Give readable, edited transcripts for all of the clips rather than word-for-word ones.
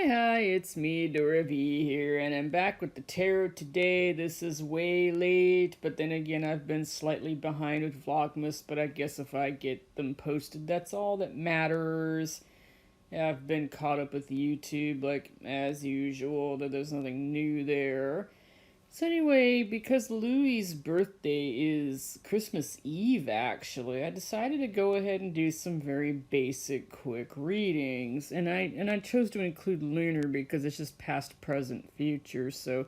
Hi, it's me, Dora V here, and I'm back with the tarot today. This is way late, but then again, I've been slightly behind with Vlogmas, but I guess if I get them posted, that's all that matters. Yeah, I've been caught up with YouTube, like, as usual, that there's nothing new there. So anyway, because Louie's birthday is Christmas Eve actually, I decided to go ahead and do some very basic quick readings. And I chose to include Lunar because it's just past, present, future. So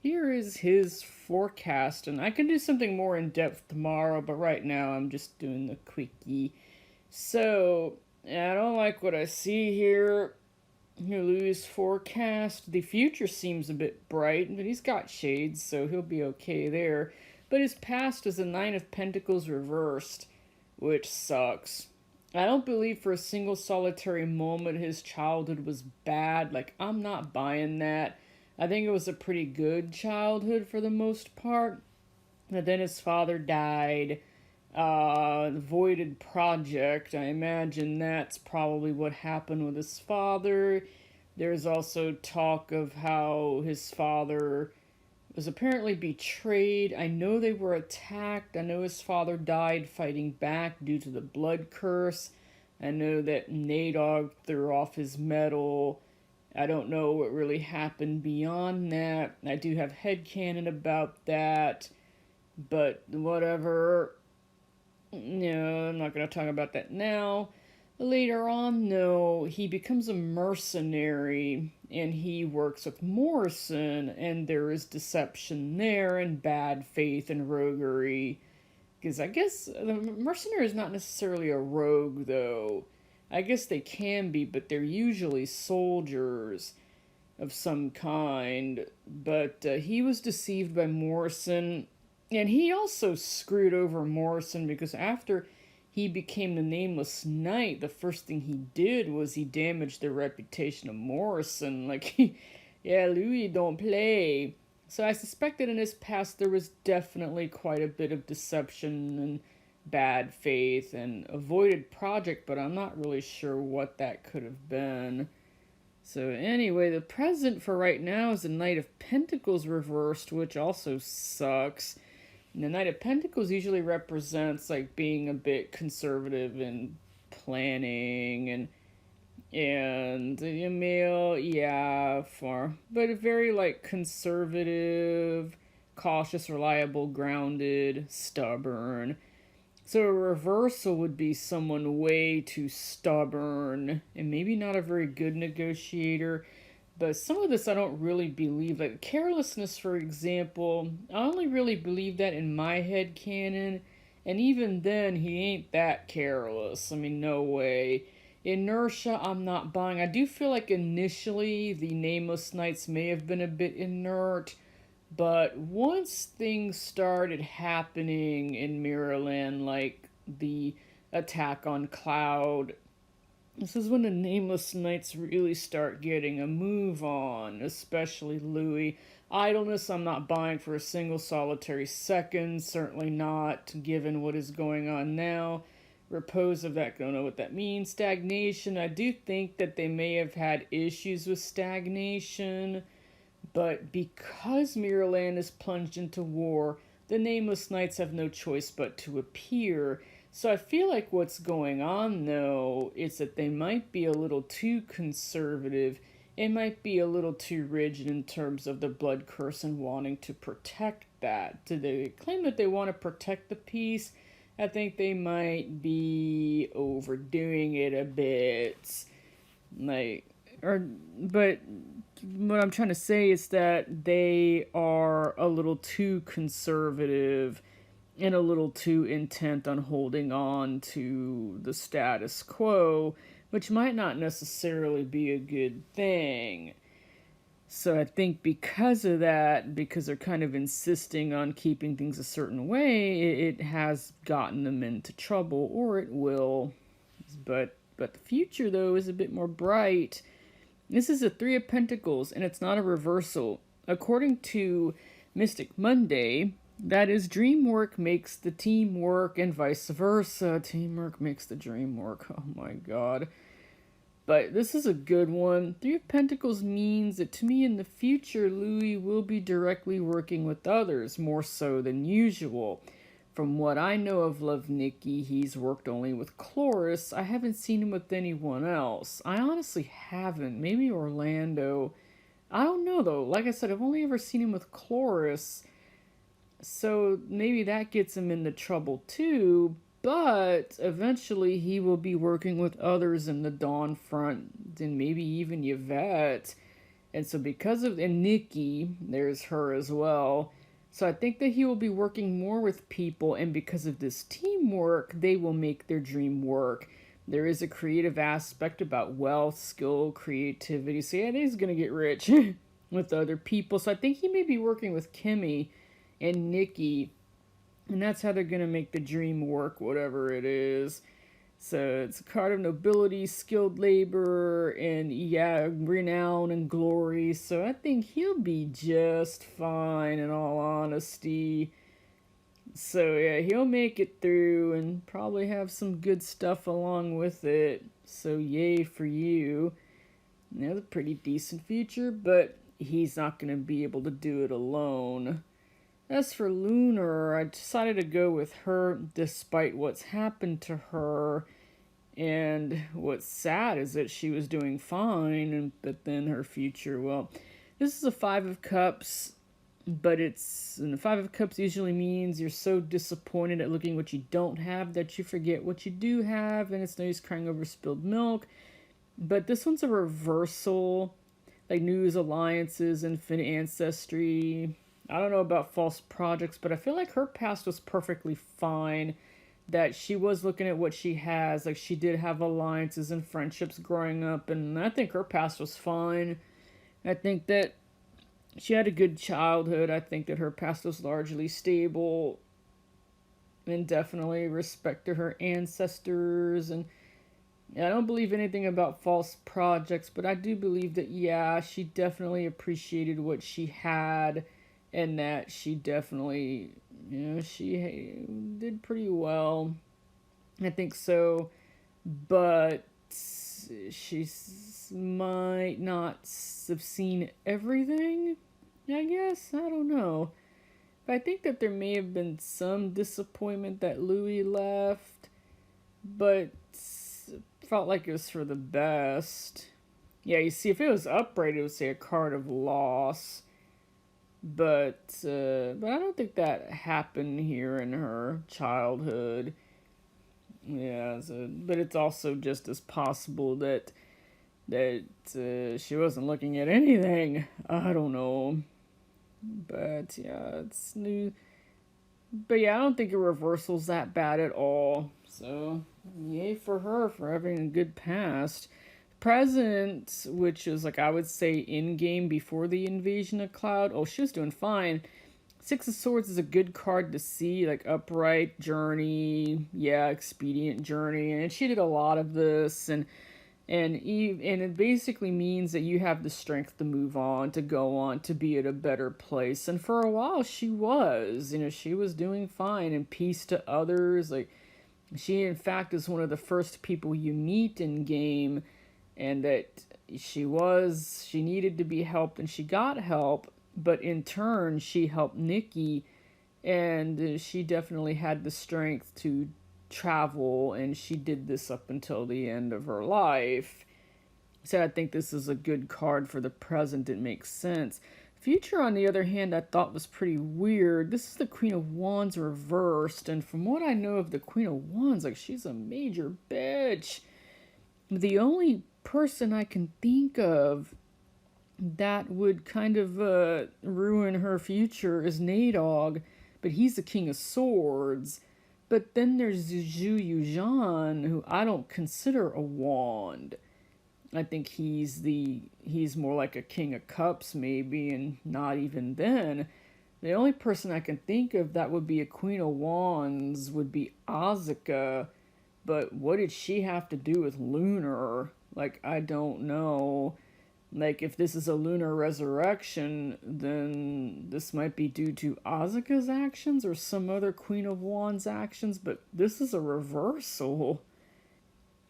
here is his forecast, and I can do something more in depth tomorrow, but right now I'm just doing the quickie. So I don't like what I see here. Louis' forecast. The future seems a bit bright, but he's got shades, so he'll be okay there. But his past is a Nine of Pentacles reversed, which sucks. I don't believe for a single solitary moment his childhood was bad. Like, I'm not buying that. I think it was a pretty good childhood for the most part. And then his father died. The voided project, I imagine that's probably what happened with his father. There's also talk of how his father was apparently betrayed. I know they were attacked. I know his father died fighting back due to the blood curse. I know that Nadog threw off his medal. I don't know what really happened beyond that. I do have headcanon about that. But whatever. No, I'm not going to talk about that now. Later on, no, he becomes a mercenary and he works with Morrison, and there is deception there and bad faith and roguery. Because I guess the mercenary is not necessarily a rogue, though. I guess they can be, but they're usually soldiers of some kind. But he was deceived by Morrison, and he also screwed over Morrison because after he became the Nameless Knight, the first thing he did was he damaged the reputation of Morrison. Like, yeah, Louie don't play. So I suspect that in his past there was definitely quite a bit of deception and bad faith and avoided project, but I'm not really sure what that could have been. So anyway, the present for right now is the Knight of Pentacles reversed, which also sucks. And the Knight of Pentacles usually represents like being a bit conservative in planning and the male, yeah, far, but a very like conservative, cautious, reliable, grounded, stubborn. So a reversal would be someone way too stubborn and maybe not a very good negotiator. But some of this I don't really believe. Like carelessness, for example, I only really believe that in my head canon. And even then, he ain't that careless. I mean, no way. Inertia, I'm not buying. I do feel like initially the Nameless Knights may have been a bit inert. But once things started happening in Mirrorland, like the attack on Cloud, this is when the Nameless Knights really start getting a move on, especially Louie. Idleness, I'm not buying for a single solitary second, certainly not given what is going on now. Repose of that, don't know what that means. Stagnation, I do think that they may have had issues with stagnation, but because Mirrorland is plunged into war, the Nameless Knights have no choice but to appear. So I feel like what's going on, though, is that they might be a little too conservative. It might be a little too rigid in terms of the blood curse and wanting to protect that. Do they claim that they want to protect the peace? I think they might be overdoing it a bit. But what I'm trying to say is that they are a little too conservative and a little too intent on holding on to the status quo, which might not necessarily be a good thing. So I think because of that, because they're kind of insisting on keeping things a certain way, it has gotten them into trouble, or it will. But the future, though, is a bit more bright. This is a Three of Pentacles, and it's not a reversal. According to Mystic Monday, that is, dream work makes the team work and vice versa. Teamwork makes the dream work. Oh my god. But this is a good one. Three of Pentacles means that to me in the future, Louie will be directly working with others, more so than usual. From what I know of Love Nikki, he's worked only with Chloris. I haven't seen him with anyone else. I honestly haven't. Maybe Orlando. I don't know though. Like I said, I've only ever seen him with Chloris. So maybe that gets him into trouble too. But eventually he will be working with others in the Dawn front, and maybe even Yvette. And so because of, and Nikki, there's her as well. So I think that he will be working more with people, and because of this teamwork, they will make their dream work. There is a creative aspect about wealth, skill, creativity. So yeah, he's going to get rich with other people. So I think he may be working with Kimmy and Nikki, and that's how they're going to make the dream work, whatever it is. So it's a card of nobility, skilled labor, and yeah, renown and glory. So I think he'll be just fine in all honesty. So yeah, he'll make it through and probably have some good stuff along with it. So yay for you. That's a pretty decent future, but he's not going to be able to do it alone. As for Lunar, I decided to go with her despite what's happened to her. And what's sad is that she was doing fine, but then her future, well, this is a Five of Cups, but and the Five of Cups usually means you're so disappointed at looking what you don't have that you forget what you do have, and it's no use crying over spilled milk. But this one's a reversal, like news, alliances, infinite ancestry. I don't know about false projects, but I feel like her past was perfectly fine. That she was looking at what she has. Like, she did have alliances and friendships growing up, and I think her past was fine. I think that she had a good childhood. I think that her past was largely stable, and definitely respect to her ancestors. And yeah, I don't believe anything about false projects, but I do believe that, yeah, she definitely appreciated what she had, and that she definitely, she did pretty well. I think so. But she might not have seen everything, I guess. I don't know. But I think that there may have been some disappointment that Louie left, but felt like it was for the best. Yeah, you see, if it was upright, it would say a card of loss. But I don't think that happened here in her childhood. Yeah, but it's also just as possible that she wasn't looking at anything. I don't know. But yeah, it's new. But yeah, I don't think a reversal's that bad at all. So yay for her for having a good past. Present, which is like I would say in game before the invasion of Cloud. Oh, she was doing fine. Six of Swords is a good card to see, like upright journey, yeah, expedient journey, and she did a lot of this, and it basically means that you have the strength to move on, to go on, to be at a better place. And for a while, she was, she was doing fine, and peace to others. Like she, in fact, is one of the first people you meet in game. And that she needed to be helped, and she got help, but in turn, she helped Nikki, and she definitely had the strength to travel, and she did this up until the end of her life. So I think this is a good card for the present. It makes sense. Future, on the other hand, I thought was pretty weird. This is the Queen of Wands reversed, and from what I know of the Queen of Wands, like, she's a major bitch. The only person I can think of that would kind of ruin her future is Nadog, but he's the King of Swords. But then there's Zhu Yuzhan, who I don't consider a wand. I think he's more like a King of Cups maybe, and not even then. The only person I can think of that would be a Queen of Wands would be Asuka. But what did she have to do with Lunar? Like, I don't know. Like, if this is a Lunar resurrection, then this might be due to Asuka's actions or some other Queen of Wands actions, but this is a reversal.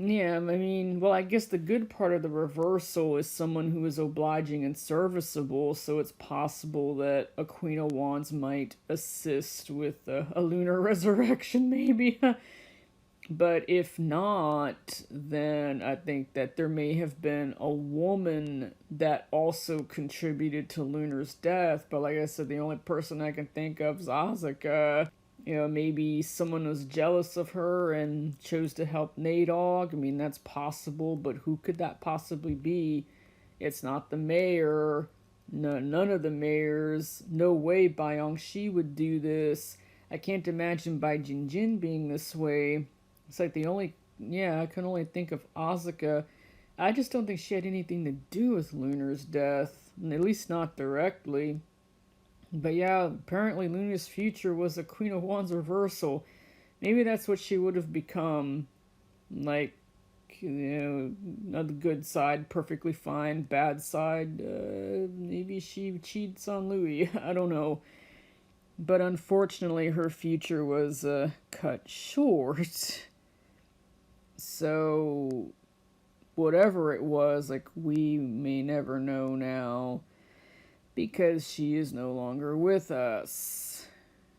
Yeah, I mean, well, I guess the good part of the reversal is someone who is obliging and serviceable, so it's possible that a Queen of Wands might assist with a lunar resurrection, maybe. But if not, then I think that there may have been a woman that also contributed to Lunar's death. But like I said, the only person I can think of is Asuka. You know, maybe someone was jealous of her and chose to help Nadog. I mean, that's possible, but who could that possibly be? It's not the mayor. No, none of the mayors. No way Shi would do this. I can't imagine Bai Jinjin being this way. It's like the only, yeah, I can only think of Asuka. I just don't think she had anything to do with Lunar's death, at least not directly. But yeah, apparently Lunar's future was a Queen of Wands reversal. Maybe that's what she would have become. Like, you know, not the good side, perfectly fine. Bad side, maybe she cheats on Louie. I don't know. But unfortunately, her future was cut short. So, whatever it was, like, we may never know now because she is no longer with us.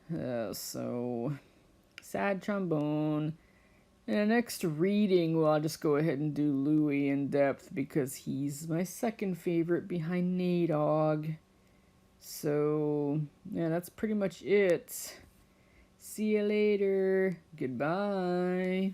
So, sad trombone. In the next reading, well, I'll just go ahead and do Louie in depth because he's my second favorite behind Nadog. So, yeah, that's pretty much it. See you later. Goodbye.